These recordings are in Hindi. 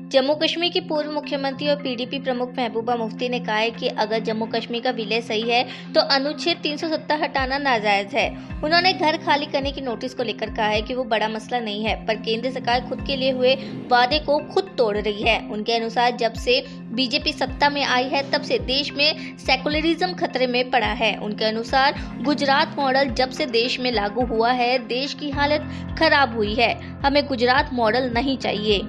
जम्मू कश्मीर की पूर्व मुख्यमंत्री और पीडीपी प्रमुख महबूबा मुफ्ती ने कहा है कि अगर जम्मू कश्मीर का विलय सही है तो अनुच्छेद 370 हटाना नाजायज है। उन्होंने घर खाली करने की नोटिस को लेकर कहा है कि वो बड़ा मसला नहीं है, पर केंद्र सरकार खुद के लिए हुए वादे को खुद तोड़ रही है। उनके अनुसार जब से बीजेपी सत्ता में आई है तब से देश में सेकुलरिज्म खतरे में पड़ा है। उनके अनुसार गुजरात मॉडल जब से देश में लागू हुआ है, देश की हालत खराब हुई है। हमें गुजरात मॉडल नहीं चाहिए।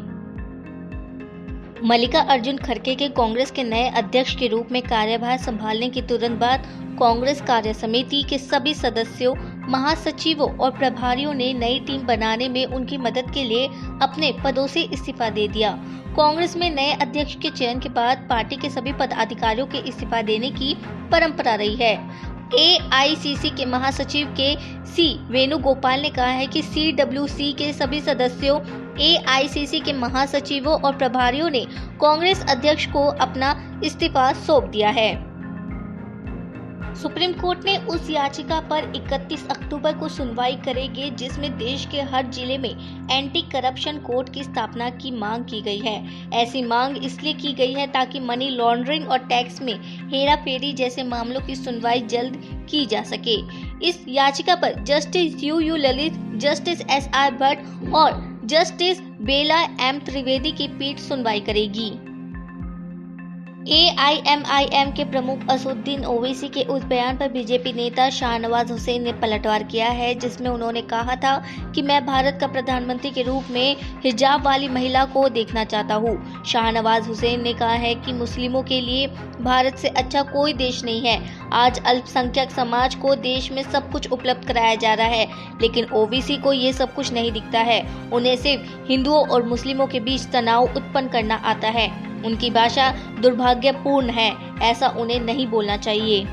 मल्लिकार्जुन खड़गे के कांग्रेस के नए अध्यक्ष के रूप में कार्यभार संभालने के तुरंत बाद कांग्रेस कार्य समिति के सभी सदस्यों, महासचिवों और प्रभारियों ने नई टीम बनाने में उनकी मदद के लिए अपने पदों से इस्तीफा दे दिया। कांग्रेस में नए अध्यक्ष के चयन के बाद पार्टी के सभी पदाधिकारियों के इस्तीफा देने की परंपरा रही है। एआईसीसी के महासचिव के सी वेणुगोपाल ने कहा है कि सीडब्ल्यूसी के सभी सदस्यों, एआईसीसी के महासचिवों और प्रभारियों ने कांग्रेस अध्यक्ष को अपना इस्तीफा सौंप दिया है। सुप्रीम कोर्ट ने उस याचिका पर 31 अक्टूबर को सुनवाई करेगी जिसमें देश के हर जिले में एंटी करप्शन कोर्ट की स्थापना की मांग की गई है। ऐसी मांग इसलिए की गई है ताकि मनी लॉन्ड्रिंग और टैक्स में हेराफेरी जैसे मामलों की सुनवाई जल्द की जा सके। इस याचिका पर justice U Lalit, justice SR Bhatt और जस्टिस बेला एम त्रिवेदी की पीठ सुनवाई करेगी। एआईएमआईएम के प्रमुख असदुद्दीन ओवैसी के उस बयान पर बीजेपी नेता शाहनवाज हुसैन ने पलटवार किया है जिसमें उन्होंने कहा था कि मैं भारत का प्रधानमंत्री के रूप में हिजाब वाली महिला को देखना चाहता हूं। शाहनवाज हुसैन ने कहा है कि मुस्लिमों के लिए भारत से अच्छा कोई देश नहीं है। आज अल्पसंख्यक समाज को देश में सब कुछ उपलब्ध कराया जा रहा है, लेकिन ओवैसी को ये सब कुछ नहीं दिखता है। उन्हें सिर्फ हिंदुओं और मुस्लिमों के बीच तनाव उत्पन्न करना आता है। उनकी भाषा दुर्भाग्यपूर्ण है, ऐसा उन्हें नहीं बोलना चाहिए।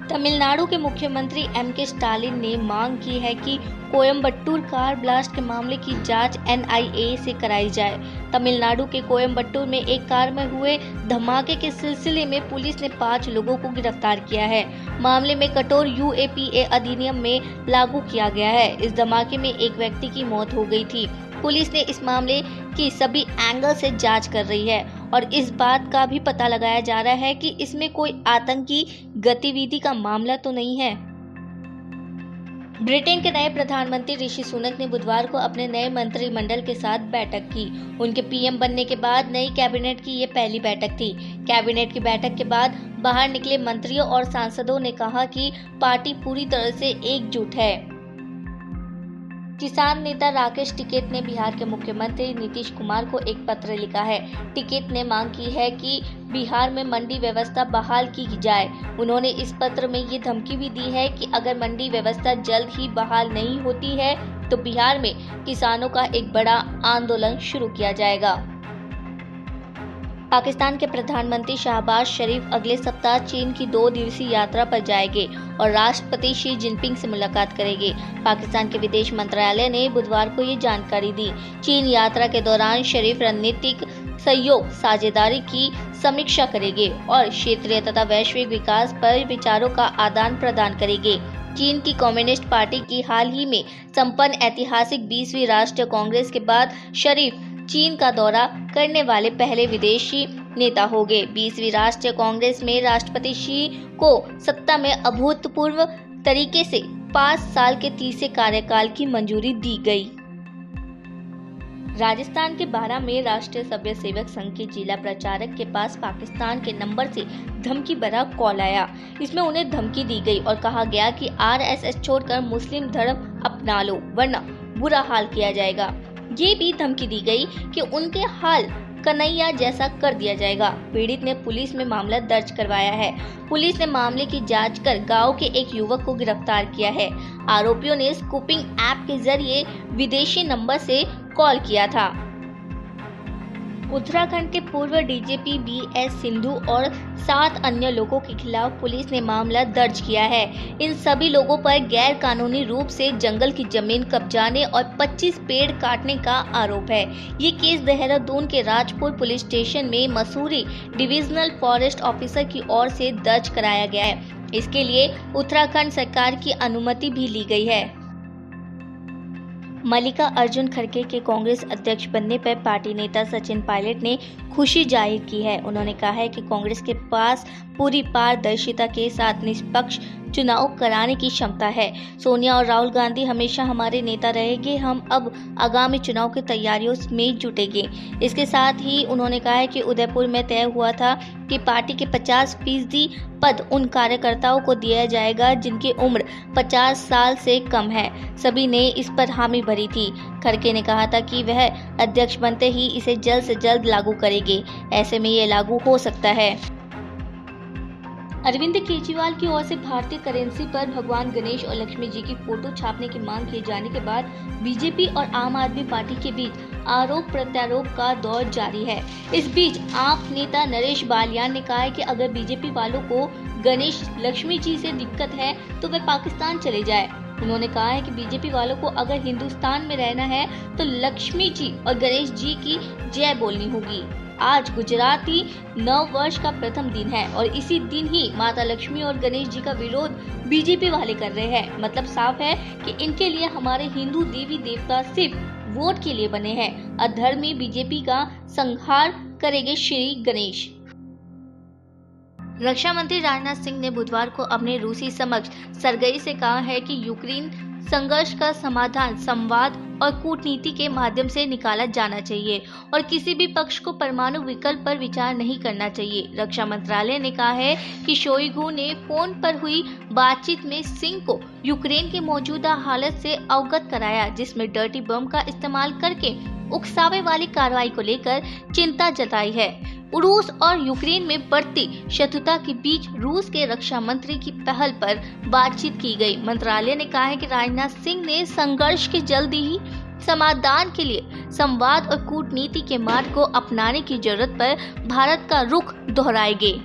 तमिलनाडु के मुख्यमंत्री एम.के. स्टालिन ने मांग की है कि कोयम्बटूर कार ब्लास्ट के मामले की जांच एनआईए से कराई जाए। तमिलनाडु के कोयम्बटूर में एक कार में हुए धमाके के सिलसिले में पुलिस ने 5 लोगों को गिरफ्तार किया है। मामले में कठोर यूएपीए अधिनियम में लागू किया गया है। इस धमाके में एक व्यक्ति की मौत हो गई थी। पुलिस ने इस मामले की सभी एंगल से जांच कर रही है और इस बात का भी पता लगाया जा रहा है कि इसमें कोई आतंकी गतिविधि का मामला तो नहीं है। ब्रिटेन के नए प्रधानमंत्री ऋषि सुनक ने बुधवार को अपने नए मंत्रिमंडल के साथ बैठक की। उनके पीएम बनने के बाद नई कैबिनेट की ये पहली बैठक थी। कैबिनेट की बैठक के बाद बाहर निकले मंत्रियों और सांसदों ने कहा कि पार्टी पूरी तरह से एकजुट है। किसान नेता राकेश टिकैत ने बिहार के मुख्यमंत्री नीतीश कुमार को एक पत्र लिखा है। टिकैत ने मांग की है कि बिहार में मंडी व्यवस्था बहाल की जाए। उन्होंने इस पत्र में ये धमकी भी दी है कि अगर मंडी व्यवस्था जल्द ही बहाल नहीं होती है तो बिहार में किसानों का एक बड़ा आंदोलन शुरू किया जाएगा। पाकिस्तान के प्रधानमंत्री शहबाज शरीफ अगले सप्ताह चीन की 2 दिवसीय यात्रा पर जाएंगे और राष्ट्रपति शी जिनपिंग से मुलाकात करेंगे। पाकिस्तान के विदेश मंत्रालय ने बुधवार को ये जानकारी दी। चीन यात्रा के दौरान शरीफ रणनीतिक सहयोग साझेदारी की समीक्षा करेंगे और क्षेत्रीय तथा वैश्विक विकास पर विचारों का आदान प्रदान करेंगे। चीन की कम्युनिस्ट पार्टी की हाल ही में संपन्न ऐतिहासिक 20वीं राष्ट्रीय कांग्रेस के बाद शरीफ चीन का दौरा करने वाले पहले विदेशी नेता हो गए। 20वीं राष्ट्रीय कांग्रेस में राष्ट्रपति शी को सत्ता में अभूतपूर्व तरीके से 5 साल के तीसरे कार्यकाल की मंजूरी दी गई। राजस्थान के बारां में राष्ट्रीय सभ्य सेवक संघ के जिला प्रचारक के पास पाकिस्तान के नंबर से धमकी भरा कॉल आया। इसमें उन्हें धमकी दी गई और कहा गया कि आरएसएस छोड़कर मुस्लिम धर्म अपना लो वरना बुरा हाल किया जाएगा। ये भी धमकी दी गई कि उनके हाल कन्हैया जैसा कर दिया जाएगा। पीड़ित ने पुलिस में मामला दर्ज करवाया है। पुलिस ने मामले की जांच कर गांव के एक युवक को गिरफ्तार किया है। आरोपियों ने स्कूपिंग ऐप के जरिए विदेशी नंबर से कॉल किया था। उत्तराखंड के पूर्व डीजीपी बीएस सिंधु और 7 अन्य लोगों के खिलाफ पुलिस ने मामला दर्ज किया है। इन सभी लोगों पर गैर कानूनी रूप से जंगल की जमीन कब्जाने और 25 पेड़ काटने का आरोप है। ये केस देहरादून के राजपुर पुलिस स्टेशन में मसूरी डिविजनल फॉरेस्ट ऑफिसर की ओर से दर्ज कराया गया है। इसके लिए उत्तराखंड सरकार की अनुमति भी ली गई है। मल्लिका अर्जुन खड़गे के कांग्रेस अध्यक्ष बनने पर पार्टी नेता सचिन पायलट ने खुशी जाहिर की है। उन्होंने कहा है कि कांग्रेस के पास पूरी पारदर्शिता के साथ निष्पक्ष चुनाव कराने की क्षमता है। सोनिया और राहुल गांधी हमेशा हमारे नेता रहेंगे। हम अब आगामी चुनाव की तैयारियों में जुटेंगे। इसके साथ ही उन्होंने कहा है कि उदयपुर में तय हुआ था कि पार्टी के 50% पद उन कार्यकर्ताओं को दिया जाएगा जिनकी उम्र 50 साल से कम है। सभी ने इस पर हामी भरी थी। खड़गे ने कहा था कि वह अध्यक्ष बनते ही इसे जल्द से जल्द लागू करेंगे। ऐसे में ये लागू हो सकता है। अरविंद केजरीवाल की ओर से भारतीय करेंसी पर भगवान गणेश और लक्ष्मी जी की फोटो छापने की मांग किए जाने के बाद बीजेपी और आम आदमी पार्टी के बीच आरोप प्रत्यारोप का दौर जारी है। इस बीच आप नेता नरेश बालियान ने कहा है कि अगर बीजेपी वालों को गणेश लक्ष्मी जी से दिक्कत है तो वे पाकिस्तान चले जाए। उन्होंने कहा है कि बीजेपी वालों को अगर हिंदुस्तान में रहना है तो लक्ष्मी जी और गणेश जी की जय बोलनी होगी। आज गुजराती नव वर्ष का प्रथम दिन है और इसी दिन ही माता लक्ष्मी और गणेश जी का विरोध बीजेपी वाले कर रहे हैं। मतलब साफ है कि इनके लिए हमारे हिंदू देवी देवता सिर्फ वोट के लिए बने हैं। अधर्मी बीजेपी का संहार करेंगे श्री गणेश। रक्षा मंत्री राजनाथ सिंह ने बुधवार को अपने रूसी समक्ष सरगई से कहा है कि यूक्रेन संघर्ष का समाधान संवाद और कूटनीति के माध्यम से निकाला जाना चाहिए और किसी भी पक्ष को परमाणु विकल्प पर विचार नहीं करना चाहिए। रक्षा मंत्रालय ने कहा है कि शोइगु ने फोन पर हुई बातचीत में सिंह को यूक्रेन के मौजूदा हालत से अवगत कराया, जिसमें डर्टी बम का इस्तेमाल करके उकसावे वाली कार्रवाई को लेकर चिंता जताई है। रूस और यूक्रेन में बढ़ती शत्रुता के बीच रूस के रक्षा मंत्री की पहल पर बातचीत की गई। मंत्रालय ने कहा है कि राजनाथ सिंह ने संघर्ष के जल्दी ही समाधान के लिए संवाद और कूटनीति के मार्ग को अपनाने की जरूरत पर भारत का रुख दोहराएंगे।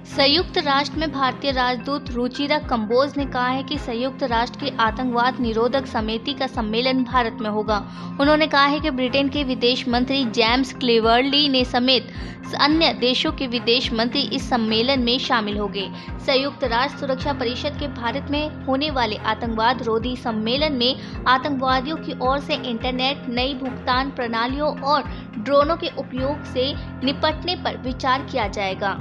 संयुक्त राष्ट्र में भारतीय राजदूत रुचिरा कंबोज ने कहा है कि संयुक्त राष्ट्र की आतंकवाद निरोधक समिति का सम्मेलन भारत में होगा। उन्होंने कहा है कि ब्रिटेन के विदेश मंत्री जेम्स क्लेवर्ली ने समेत अन्य देशों के विदेश मंत्री इस सम्मेलन में शामिल होंगे। संयुक्त राष्ट्र सुरक्षा परिषद के भारत में होने वाले आतंकवाद रोधी सम्मेलन में आतंकवादियों की ओर से इंटरनेट, नई भुगतान प्रणालियों और ड्रोनों के उपयोग से निपटने पर विचार किया जाएगा।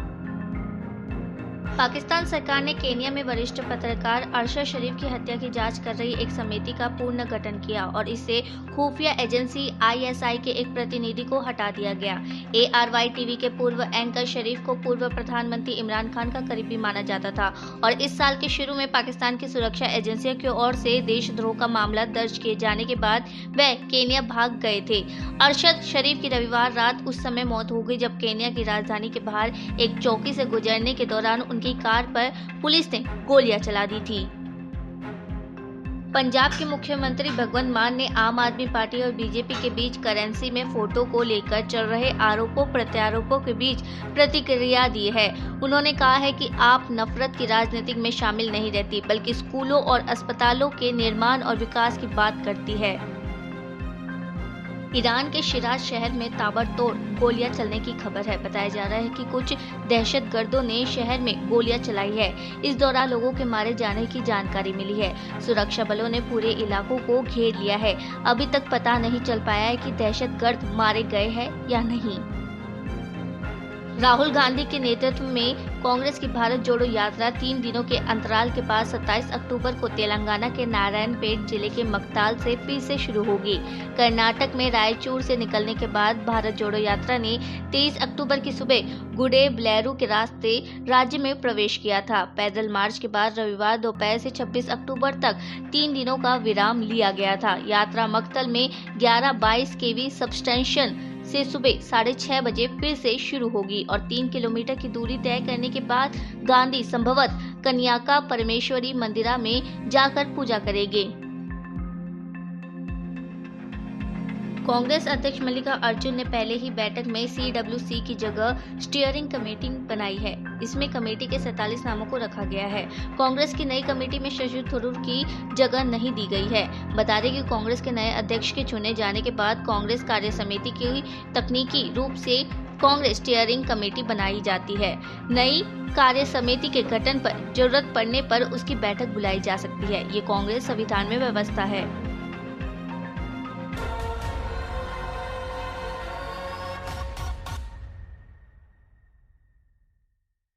पाकिस्तान सरकार ने केन्या में वरिष्ठ पत्रकार अरशद शरीफ की हत्या की जांच कर रही एक समिति का पुनर्गठन किया और इससे खुफिया एजेंसी ISI के एक प्रतिनिधि को हटा दिया गया। ARY टीवी के पूर्व एंकर शरीफ को पूर्व प्रधानमंत्री इमरान खान का करीबी माना जाता था और इस साल के शुरू में पाकिस्तान की सुरक्षा एजेंसियों की ओर से देशद्रोह का मामला दर्ज किए जाने के बाद वह केन्या भाग गए थे। अरशद शरीफ की रविवार रात उस समय मौत हो गई जब केन्या की राजधानी के बाहर एक चौकी से गुजरने के दौरान उनकी कार पर पुलिस ने गोलियां चला दी थी। पंजाब के मुख्यमंत्री भगवंत मान ने आम आदमी पार्टी और बीजेपी के बीच करेंसी में फोटो को लेकर चल रहे आरोपों प्रत्यारोपों के बीच प्रतिक्रिया दी है। उन्होंने कहा है कि आप नफरत की राजनीति में शामिल नहीं रहती, बल्कि स्कूलों और अस्पतालों के निर्माण और विकास की बात करती है। ईरान के शिराज शहर में ताबड़तोड़ गोलियां चलने की खबर है। बताया जा रहा है कि कुछ दहशतगर्दों ने शहर में गोलियां चलाई है। इस दौरान लोगों के मारे जाने की जानकारी मिली है। सुरक्षा बलों ने पूरे इलाकों को घेर लिया है। अभी तक पता नहीं चल पाया है कि दहशतगर्द मारे गए हैं या नहीं। राहुल गांधी के नेतृत्व में कांग्रेस की भारत जोड़ो यात्रा 3 दिनों के अंतराल के बाद 27 अक्टूबर को तेलंगाना के नारायणपेट जिले के मकताल से फिर से शुरू होगी। कर्नाटक में रायचूर से निकलने के बाद भारत जोड़ो यात्रा ने 23 अक्टूबर की सुबह गुडेबलेरू के रास्ते राज्य में प्रवेश किया था। पैदल मार्च के बाद रविवार दोपहर से 26 अक्टूबर तक 3 दिनों का विराम लिया गया था। यात्रा मकतल में 1122 kV सबस्टेशन से सुबह 6:30 बजे फिर से शुरू होगी और 3 किलोमीटर की दूरी तय करने के बाद गांधी संभवतः कन्याका परमेश्वरी मंदिरा में जाकर पूजा करेंगे। कांग्रेस अध्यक्ष मल्लिका अर्जुन ने पहले ही बैठक में CWC की जगह स्टीयरिंग कमेटी बनाई है। इसमें कमेटी के 47 नामों को रखा गया है। कांग्रेस की नई कमेटी में शशि थरूर की जगह नहीं दी गई है। बता दें कि कांग्रेस के नए अध्यक्ष के चुने जाने के बाद कांग्रेस कार्य समिति की तकनीकी रूप से कांग्रेस स्टीयरिंग कमेटी बनाई जाती है। नई कार्य समिति के गठन पर जरूरत पड़ने पर उसकी बैठक बुलाई जा सकती है। ये कांग्रेस संविधान में व्यवस्था है।